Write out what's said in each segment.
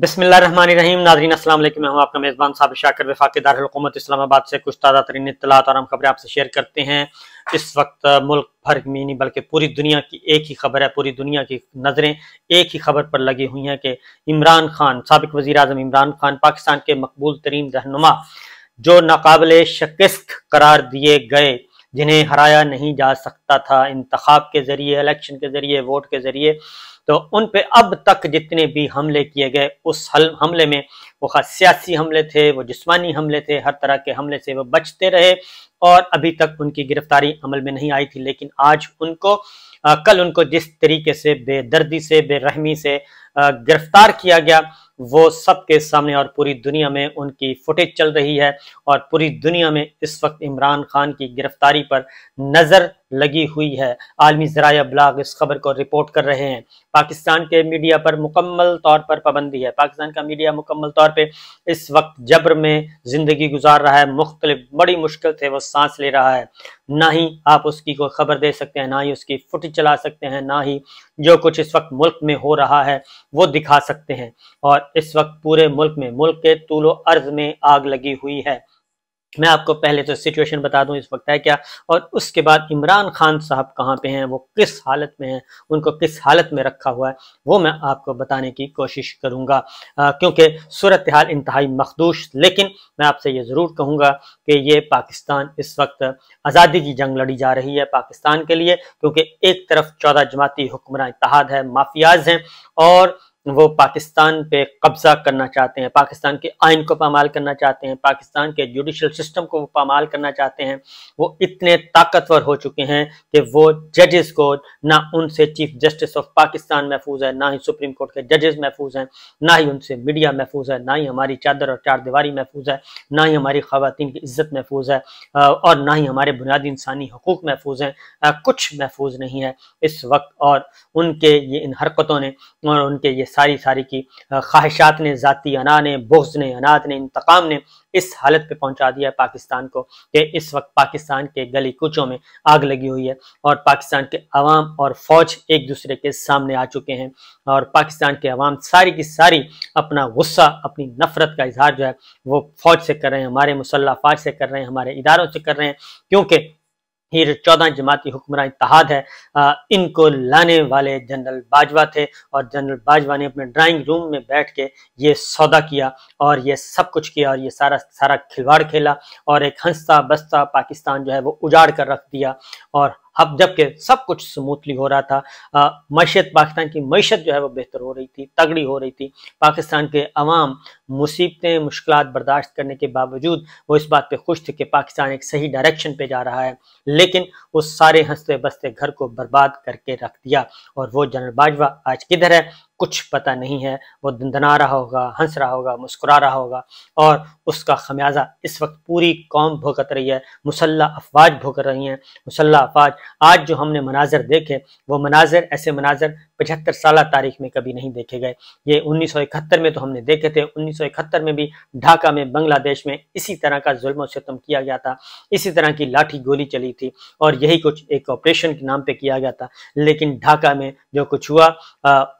बिस्मिल्लाहिर्रहमानिर्रहीम। नाज़रीन अस्सलाम वालेकुम। मैं हूं आपका मेज़बान साबिर शाकिर वफाकी दारुल हुकूमत इस्लामाबाद से कुछ ताज़ा तरीन इत्तलात और हम खबरें आपसे शेयर करते हैं। इस वक्त मुल्क भर में नहीं बल्कि पूरी दुनिया की एक ही खबर है, पूरी दुनिया की नज़रें एक ही खबर पर लगी हुई हैं कि इमरान खान, साबिक वज़ीर आज़म इमरान खान, पाकिस्तान के मकबूल तरीन रहनुमा जो नाकाबिले शिकस्त करार दिए गए, जिन्हें हराया नहीं जा सकता था इंतखाब के जरिए, इलेक्शन के जरिए, वोट के जरिए, तो उन पे अब तक जितने भी हमले किए गए, उस हमले में वो सियासी हमले थे, वो जिस्मानी हमले थे, हर तरह के हमले से वो बचते रहे और अभी तक उनकी गिरफ्तारी अमल में नहीं आई थी। लेकिन आज उनको कल उनको जिस तरीके से बेदर्दी से, बेरहमी से गिरफ्तार किया गया, वो सबके सामने और पूरी दुनिया में उनकी फुटेज चल रही है और पूरी दुनिया में इस वक्त इमरान खान की गिरफ्तारी पर नजर लगी हुई है। आलमी ज़राया ब्लॉग इस खबर को रिपोर्ट कर रहे हैं। पाकिस्तान के मीडिया पर मुकम्मल तौर पर पाबंदी है। पाकिस्तान का मीडिया मुकम्मल तौर पे इस वक्त जबर में जिंदगी गुजार रहा है, मुख्तलिफ बड़ी मुश्किल से वो सांस ले रहा है। ना ही आप उसकी कोई खबर दे सकते हैं, ना ही उसकी फुटेज चला सकते हैं, ना ही जो कुछ इस वक्त मुल्क में हो रहा है वो दिखा सकते हैं। और इस वक्त पूरे मुल्क में, मुल्क के तूलो अर्ज में आग लगी हुई है। मैं आपको पहले तो सिचुएशन बता दूं इस वक्त है क्या, और उसके बाद इमरान खान साहब कहाँ पे हैं, वो किस हालत में हैं, उनको किस हालत में रखा हुआ है, वो मैं आपको बताने की कोशिश करूंगा क्योंकि सूरत हाल इंतहाई मखदूश। लेकिन मैं आपसे ये ज़रूर कहूँगा कि ये पाकिस्तान इस वक्त आज़ादी की जंग लड़ी जा रही है पाकिस्तान के लिए, क्योंकि एक तरफ 14 जमाती हुक्मरान इत्तेहाद है, माफियाज हैं और वो पाकिस्तान पे कब्जा करना चाहते हैं, पाकिस्तान के आइन को पामाल करना चाहते हैं, पाकिस्तान के जुडिशल सिस्टम को पामाल करना चाहते हैं। वो इतने ताकतवर हो चुके हैं कि वो जजेस को, ना उनसे चीफ जस्टिस ऑफ पाकिस्तान महफूज है, ना ही सुप्रीम कोर्ट के जजेस महफूज हैं, ना ही उनसे मीडिया महफूज है, ना ही हमारी चादर और चार दीवारी महफूज है, ना ही हमारी खवातीन की इज्जत महफूज है और ना ही हमारे बुनियादी इंसानी हकूक महफूज हैं। कुछ महफूज नहीं है इस वक्त। और उनके ये इन हरकतों ने और उनके ये सारी की ख्वाहिशात ने, ज़ाती अना ने, बुग़्ज़ ने, अनात ने, इंतकाम ने इस हालत पे पहुंचा दिया है पाकिस्तान को कि इस वक्त पाकिस्तान के गली कूचों में आग लगी हुई है और पाकिस्तान के अवाम और फौज एक दूसरे के सामने आ चुके हैं और पाकिस्तान के अवाम सारी की सारी अपना गुस्सा, अपनी नफरत का इजहार जो है वो फौज से कर रहे हैं, हमारे मुसल्लह अफवाज से कर रहे हैं, हमारे इदारों से कर रहे हैं, क्योंकि ये 14 जमाती हुक्मरान इत्तेहाद है, इनको लाने वाले जनरल बाजवा थे और जनरल बाजवा ने अपने ड्राइंग रूम में बैठ के ये सौदा किया और ये सब कुछ किया और ये सारा खिलवाड़ खेला और एक हंसता बसता पाकिस्तान जो है वो उजाड़ कर रख दिया। और अब जबकि सब कुछ स्मूथली हो रहा था, मैशत, पाकिस्तान की मैशत जो है वो बेहतर हो रही थी, तगड़ी हो रही थी, पाकिस्तान के अवाम मुसीबतें, मुश्किलात बर्दाश्त करने के बावजूद वो इस बात पे खुश थे कि पाकिस्तान एक सही डायरेक्शन पे जा रहा है, लेकिन उस सारे हंसते बसते घर को बर्बाद करके रख दिया। और वो जनरल बाजवा आज किधर है कुछ पता नहीं है। वो दंदना रहा होगा, हंस रहा होगा, मुस्कुरा रहा होगा और उसका खमियाजा इस वक्त पूरी कौम भुगत रही है, मुसल्लह अफवाज भुगत रही हैं। मुसल्लह अफवाज, आज जो हमने मनाजर देखे वो मनाजर, ऐसे मनाजर 75 साल तारीख में कभी नहीं देखे गए। ये 1971 में तो हमने देखे थे, 1971 में भी ढाका में, बांग्लादेश में इसी तरह का जुल्म सितम किया गया था, इसी तरह की लाठी गोली चली थी और यही कुछ एक ऑपरेशन के नाम पे किया गया था। लेकिन ढाका में जो कुछ हुआ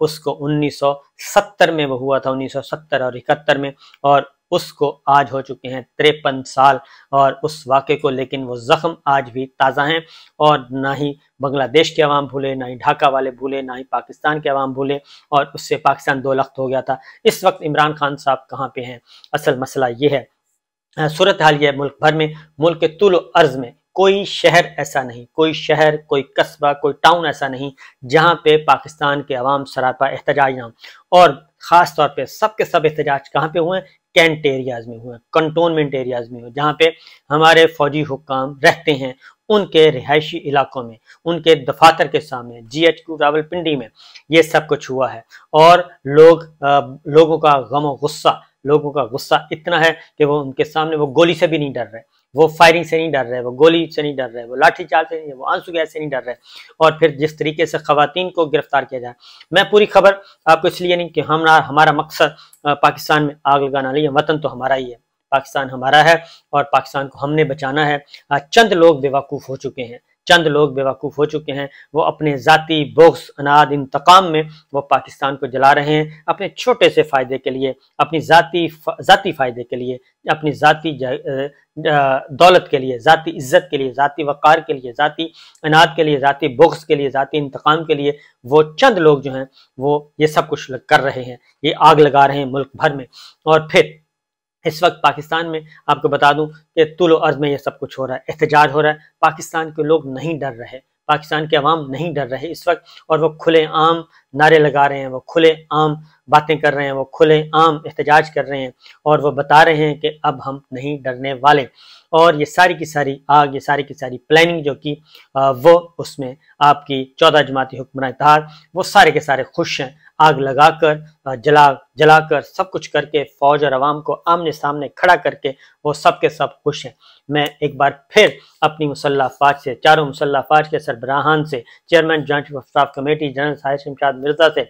उसको 1970 में वो हुआ था, 1970 और 71 में, और उसको आज हो चुके हैं 53 साल और उस वाक़े को, लेकिन वो ज़ख्म आज भी ताज़ा हैं और ना ही बांग्लादेश के अवाम भूले, ना ही ढाका वाले भूले, ना ही पाकिस्तान के अवाम भूले और उससे पाकिस्तान दो लख्त हो गया था। इस वक्त इमरान खान साहब कहाँ पे हैं? असल मसला ये है, सूरत हाल ये है मुल्क भर में, मुल्क के तुल अर्ज में कोई शहर ऐसा नहीं, कोई शहर, कोई कस्बा, कोई टाउन ऐसा नहीं जहाँ पे पाकिस्तान के अवाम सरापा एहतजाज ना हो। और ख़ास तौर पे सब के सब एहतजाज कहाँ पे हुए हैं? कैंट एरियाज़ में हुए, कंटोनमेंट एरियाज़ में हुए, जहाँ पे हमारे फौजी हुक्काम रहते हैं, उनके रिहायशी इलाकों में, उनके दफातर के सामने, GHQ रावलपिंडी में ये सब कुछ हुआ है। और लोगों का गुस्सा इतना है कि वो उनके सामने वो गोली से भी नहीं डर रहे, वो फायरिंग से नहीं डर रहे, वो गोली से नहीं डर रहे, वो लाठी चार्ज से नहीं, वो आंसू गैस से नहीं डर रहे। और फिर जिस तरीके से खवातीन को गिरफ्तार किया जाए, मैं पूरी खबर आपको इसलिए नहीं कि हमारा मकसद पाकिस्तान में आग लगाना नहीं है, वतन तो हमारा ही है, पाकिस्तान हमारा है और पाकिस्तान को हमने बचाना है। चंद लोग बेवकूफ़ हो चुके हैं, چند لوگ بیوقوف ہو چکے ہیں، وہ اپنے ذاتی بغض، اناد، انتقام میں وہ پاکستان کو جلا رہے ہیں، اپنے چھوٹے سے فائدے کے لیے، اپنی ذاتی فائدے کے لیے، اپنی ذاتی دولت کے لیے، ذاتی عزت کے لیے، ذاتی وقار کے لیے، ذاتی اناد کے لیے، ذاتی بغض کے لیے، ذاتی انتقام کے لیے وہ چند لوگ جو ہیں وہ یہ سب کچھ کر رہے ہیں، یہ آگ لگا رہے ہیں ملک بھر میں۔ اور پھر اس وقت پاکستان میں آپ کو بتا دوں کہ طول و عرض میں یہ سب کچھ ہو رہا ہے، احتجاج ہو رہا ہے، پاکستان کے لوگ نہیں ڈر رہے، پاکستان کے عوام نہیں ڈر رہے اس وقت، اور وہ کھلے عام نعرے لگا رہے ہیں، وہ کھلے عام باتیں کر رہے ہیں، وہ کھلے عام احتجاج کر رہے ہیں، اور وہ بتا رہے ہیں کہ اب ہم نہیں ڈرنے والے۔ اور یہ ساری کی ساری آگ، یہ ساری کی ساری پلاننگ جو کی وہ اس میں آپ کی 14 جماعتی حکمراں اتحاد وہ سارے کے سارے خوش ہیں، آگ لگا کر جلا کر سب کچھ کر کے، فوج اور عوام کو آمنے سامنے کھڑا کر کے وہ سب کے سب خوش ہیں۔ میں ایک بار پھر اپنی مسلح افواج سے، چاروں مسلح افواج کے سربراہان سے، chairman joint chief of staff committee general Sahir Shamshad Mirza سے،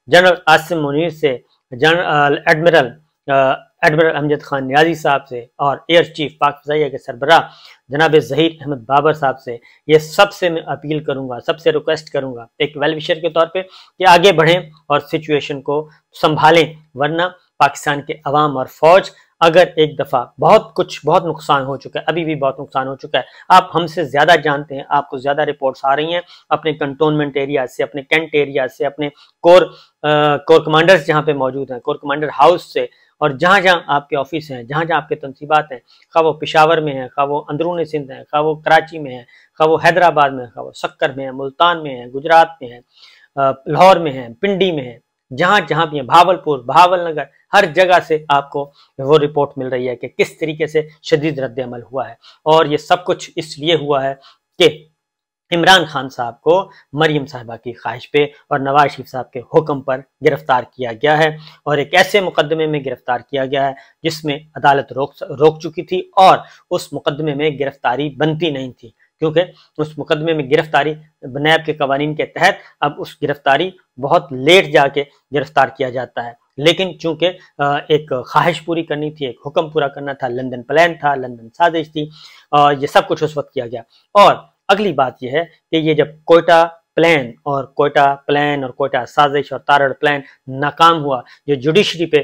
جنرل عاصم منیر سے، ایڈمرل امجد خان نیازی صاحب سے، اور ایئر چیف پاک فضائیہ کے سربراہ جناب ظہیر احمد بابر صاحب سے، یہ سب سے میں اپیل کروں گا، سب سے ریکویسٹ کروں گا ایک ویل وشر کے طور پہ کہ آگے بڑھیں اور سچویشن کو سنبھالیں، ورنہ پاکستان کے عوام اور فوج اگر ایک دفعہ بہت نقصان ہو چکا ہے، ابھی بھی بہت نقصان ہو چکا ہے، آپ ہم سے زیادہ جانتے ہیں، آپ کو زیادہ رپورٹس آ رہی ہیں اپنے کنٹونمنٹ ایریا سے، اپنے کینٹ ایریا سے، اپنے کور کمانڈرز جہاں پہ موجود ہیں، کور کمانڈر ہاؤس سے، اور جہاں جہاں آپ کے آفس ہیں، جہاں جہاں آپ کے تنصیبات ہیں، خواہ وہ پشاور میں ہیں، خواہ وہ اندرون سندھ ہیں، خواہ وہ کراچی میں ہیں، خواہ وہ حیدرآباد میں ہیں، خواہ وہ سکر میں ہیں، ملتان میں ہیں، گجرات میں ہیں، لاہور میں ہیں، پنڈی میں ہیں، جہاں جہاں بھی ہیں، بہاولپور، بہاول نگر، ہر جگہ سے آپ کو وہ رپورٹ مل رہی ہے کہ کس طریقے سے شدید رد عمل ہوا ہے، اور یہ سب کچھ اس لیے ہوا ہے کہ عمران خان صاحب کو مریم صاحبہ کی خواہش پہ اور نواز شریف صاحب کے حکم پر گرفتار کیا گیا ہے، اور ایک ایسے مقدمے میں گرفتار کیا گیا ہے جس میں عدالت روک چکی تھی، اور اس مقدمے میں گرفتاری بنتی نہیں تھی، کیونکہ اس مقدمے میں گرفتاری نیب کے قوانین کے تحت اب اس گرفتاری بہت لیٹ جا کے گرفتار کیا جاتا ہے، لیکن چونکہ ایک خواہش پوری کرنی تھی، ایک حکم پورا کرنا تھا، لندن پلان تھا، لندن سازش تھی، یہ سب کچھ اس وقت کیا گیا۔ اور اگلی بات یہ ہے کہ یہ جب کوئٹہ پلان اور کوئٹہ سازش اور تارڑ پلان ناکام ہوا، جو جوڈیشری پہ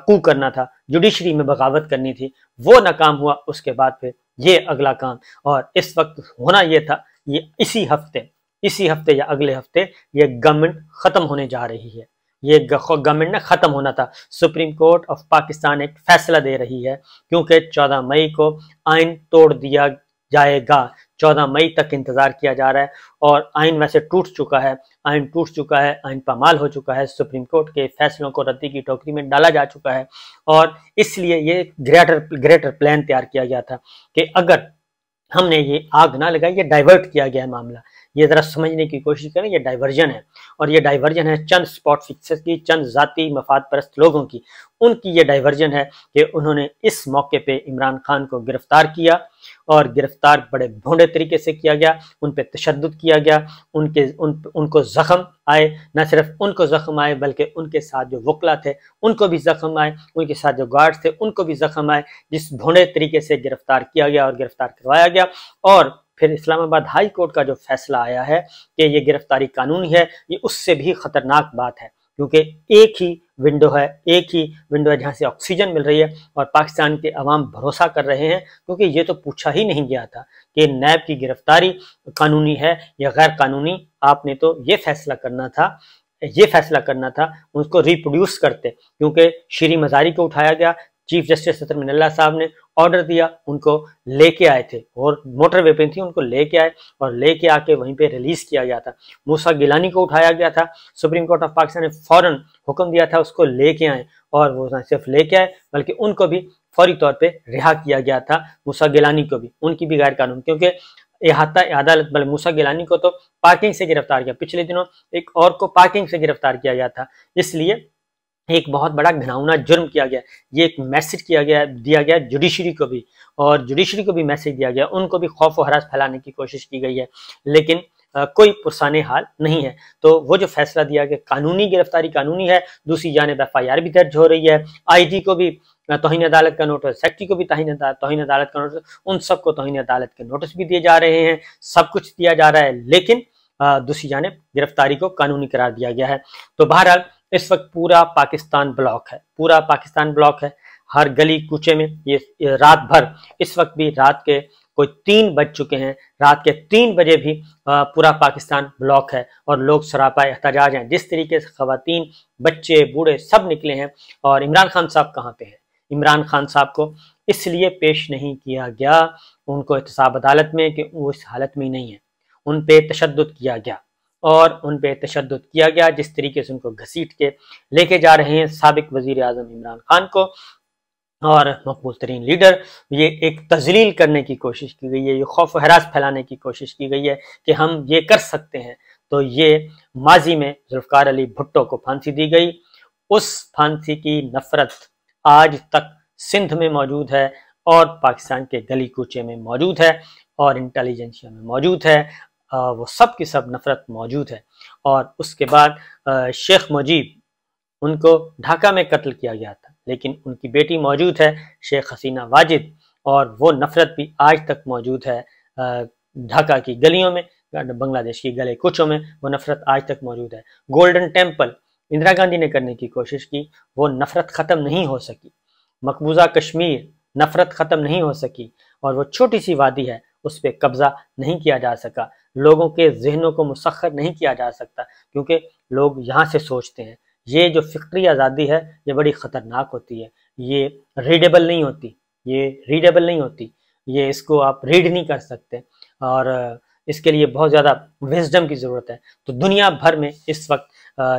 کو کرنا تھا، جوڈیشری میں بغاوت کرنی تھی، وہ ناکام ہوا، اس کے بعد پھر یہ اگلا کام، اور اس وقت ہونا یہ تھا، یہ اسی ہفتے یا اگلے ہفتے یہ گورنمنٹ ختم ہونے جا رہی ہے، یہ گورنمنٹ نے ختم ہونا تھا، سپریم کورٹ آف پاکستان ایک فیصلہ دے رہی ہے، کیونکہ 14 مئی کو آئین توڑ دیا جائے گا، 14 مئی تک انتظار کیا جا رہا ہے، اور آئین ویسے ٹوٹ چکا ہے، آئین پامال ہو چکا ہے، سپریم کورٹ کے فیصلوں کو ردی کی ٹوکری میں ڈالا جا چکا ہے، اور اس لیے یہ گریٹر پلان تیار کیا گیا تھا کہ اگر ہم نے یہ آگ نہ لگائی، یہ ڈائیورٹ کیا گیا ہے معاملہ، یہ ذرا سمجھنے کی کوشش کریں، یہ ڈائیورژن ہے، اور یہ ڈائیورژن ہے چند سپاٹ فکسز کی، چند ذاتی مفاد پرست لوگوں کی، ان کی یہ ڈائیورژن ہے کہ انہوں نے اس موقع پہ عمران خان کو گرفتار کیا، اور گرفتار بڑے بھونڈے طریقے سے کیا گیا، ان پہ تشدد کیا گیا، ان کو زخم آئے، نہ صرف ان کو زخم آئے بلکہ ان کے ساتھ جو وکلا تھے ان کو بھی زخم آئے، ان کے ساتھ جو گارڈز تھے ان کو بھی زخم آئے، جس بھونڈے طریقے سے گرفتار کیا گیا اور گرفتار کروایا گیا۔ اور پھر اسلام آباد ہائی کورٹ کا جو فیصلہ آیا ہے کہ یہ گرفتاری قانونی ہے، یہ اس سے بھی خطرناک بات ہے، کیونکہ ایک ہی ونڈو ہے جہاں سے آکسیجن مل رہی ہے، اور پاکستان کے عوام بھروسہ کر رہے ہیں، کیونکہ یہ تو پوچھا ہی نہیں گیا تھا کہ نیب کی گرفتاری قانونی ہے یا غیر قانونی، آپ نے تو یہ فیصلہ کرنا تھا، اس کو ریپروڈیوس کرتے، کیونکہ شیریں مزاری کو اٹھایا گیا، چیف جسٹس ستر من اللہ صاحب نے آرڈر دیا، ان کو لے کے آئے تھے، اور موٹر وے پہ تھی، ان کو لے کے آئے اور لے کے آ کے وہیں پہ ریلیز کیا گیا تھا۔ موسیٰ گیلانی کو اٹھایا گیا تھا، سپریم کورٹ آف پاکستان نے فوراً حکم دیا تھا اس کو لے کے آئیں، اور وہ نہ صرف لے کے آئے بلکہ ان کو بھی فوری طور پہ رہا کیا گیا تھا، موسیٰ گیلانی کو بھی، ان کی بھی غیر قانون، کیونکہ عدالت بلکہ موسیٰ گیلانی کو تو پارکنگ سے گرفتار کیا، پچھلے دنوں ایک اور کو پارکنگ سے گرفتار کیا گیا تھا، اس لیے ایک بہت بڑا گھناؤنا جرم کیا گیا، یہ ایک میسج دیا گیا جوڈیشری کو بھی، اور جوڈیشری کو بھی میسج دیا گیا، ان کو بھی خوف و ہراس پھیلانے کی کوشش کی گئی ہے، لیکن کوئی پرسان حال نہیں ہے۔ تو وہ جو فیصلہ دیا کہ قانونی گرفتاری قانونی ہے، دوسری جانب FIR بھی درج ہو رہی ہے، IG کو بھی तौहीन अदालत का नोटिस, सेक्रेटरी को भी तौहीन अदालत का नोटिस, उन सबको तौहीन अदालत के नोटिस भी दिए जा रहे हैं, सब कुछ दिया जा रहा है, लेकिन दूसरी जानिब गिरफ्तारी को कानूनी करार दिया गया है। तो बहरहाल इस वक्त पूरा पाकिस्तान ब्लॉक है, पूरा पाकिस्तान ब्लॉक है, हर गली कूचे में ये रात भर, इस वक्त भी रात के कोई 3 बज चुके हैं, रात के 3 बजे भी पूरा पाकिस्तान ब्लॉक है और लोग सरापाए एहतजाज हैं। जिस तरीके से खवातीन, बच्चे, बूढ़े सब निकले हैं। और इमरान खान साहब कहाँ पे हैं? इमरान खान साहब को इसलिए पेश नहीं किया गया उनको एहतसाब अदालत में कि वो इस हालत में ही नहीं है। उन पे तशद्दुद किया गया और उन पे तशद्दुद किया गया, जिस तरीके से उनको घसीट के लेके जा रहे हैं साबिक वजीर आजम इमरान खान को और मकबूल तरीन लीडर। ये एक तजलील करने की कोशिश की गई है, ये खौफ व हरास फैलाने की कोशिश की गई है कि हम ये कर सकते हैं। तो ये माजी में जुल्फ़िकार अली भुट्टो को फांसी दी गई, उस फांसी की नफरत आज तक सिंध में मौजूद है और पाकिस्तान के गली कूचे में मौजूद है और इंटेलिजेंसिया में मौजूद है, वो सब की सब नफरत मौजूद है। और उसके बाद शेख मुजीब, उनको ढाका में कत्ल किया गया था, लेकिन उनकी बेटी मौजूद है शेख हसीना वाजिद, और वो नफरत भी आज तक मौजूद है ढाका की गलियों में, बांग्लादेश की गले कुचों में वो नफरत आज तक मौजूद है। गोल्डन टेम्पल इंदिरा गांधी ने करने की कोशिश की, वो नफरत ख़त्म नहीं हो सकी। मकबूजा कश्मीर, नफरत ख़त्म नहीं हो सकी और वो छोटी सी वादी है, उस पर कब्ज़ा नहीं किया जा सका। लोगों के जहनों को मुसख्खर नहीं किया जा सकता, क्योंकि लोग यहाँ से सोचते हैं। ये जो फ़िक्री आज़ादी है ये बड़ी ख़तरनाक होती है, ये रीडेबल नहीं होती, ये इसको आप रीड नहीं कर सकते और इसके लिए बहुत ज़्यादा विजडम की ज़रूरत है। तो दुनिया भर में इस वक्त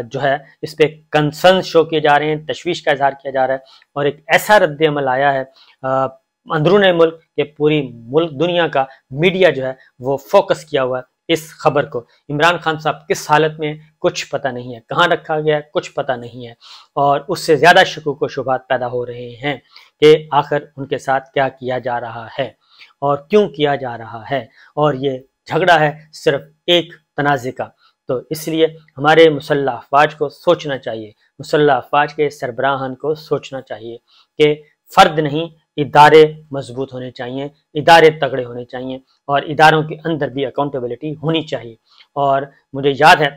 जो है इस पे कंसर्न शो किए जा रहे हैं, तशवीश का इजहार किया जा रहा है और एक ऐसा रद्द अमल आया है अंदरून मुल्क के, पूरी मुल्क दुनिया का मीडिया जो है वो फोकस किया हुआ है इस खबर को। इमरान खान साहब किस हालत में कुछ पता नहीं है, कहाँ रखा गया कुछ पता नहीं है और उससे ज़्यादा शकूक व शुबहात पैदा हो रहे हैं कि आखिर उनके साथ क्या किया जा रहा है और क्यों किया जा रहा है। और ये झगड़ा है सिर्फ एक तनाज़े का। तो इसलिए हमारे मुसल्लह अफवाज को सोचना चाहिए, मुसल्लह अफवाज के सरबराहान को सोचना चाहिए कि फ़र्द नहीं, इदारे मजबूत होने चाहिए, इदारे तगड़े होने चाहिए और इदारों के अंदर भी अकाउंटेबिलिटी होनी चाहिए। और मुझे याद है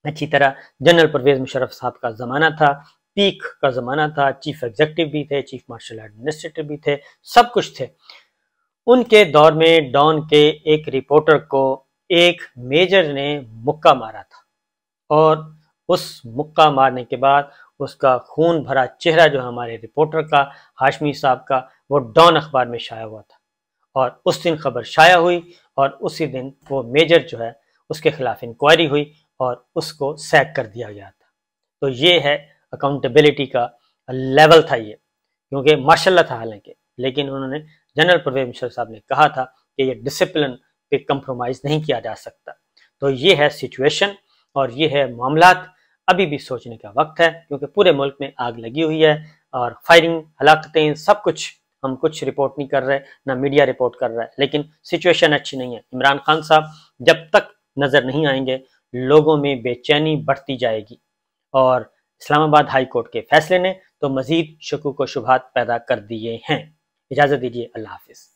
अच्छी तरह जनरल परवेज़ मुशर्रफ साहब का ज़माना था, पीक का ज़माना था, चीफ एग्जीक्यूटिव भी थे, चीफ मार्शल एडमिनिस्ट्रेटिव भी थे, सब कुछ थे। उनके दौर में डॉन के एक रिपोर्टर को एक मेजर ने मुक्का मारा था और उस मुक्का मारने के बाद उसका खून भरा चेहरा जो हमारे रिपोर्टर का, हाशमी साहब का, वो डॉन अखबार में शाया हुआ था और उस दिन खबर शाया हुई और उसी दिन वो मेजर जो है उसके खिलाफ इंक्वायरी हुई और उसको सैक कर दिया गया था। तो ये है अकाउंटेबिलिटी का लेवल था ये, क्योंकि माशाल्लाह था हालांकि, लेकिन उन्होंने जनरल परवेज़ मुशर्रफ साहब ने कहा था कि ये डिसिप्लिन पे कंप्रोमाइज़ नहीं किया जा सकता। तो ये है सिचुएशन और ये है मामलात। अभी भी सोचने का वक्त है, क्योंकि पूरे मुल्क में आग लगी हुई है और फायरिंग, हलाकतें, सब कुछ, हम कुछ रिपोर्ट नहीं कर रहे, ना मीडिया रिपोर्ट कर रहा है, लेकिन सिचुएशन अच्छी नहीं है। इमरान खान साहब जब तक नज़र नहीं आएंगे लोगों में बेचैनी बढ़ती जाएगी और इस्लामाबाद हाई कोर्ट के फैसले ने तो मज़ीद शकूक व शुबहात पैदा कर दिए हैं। इजाज़त दीजिए, अल्लाह हाफिज़।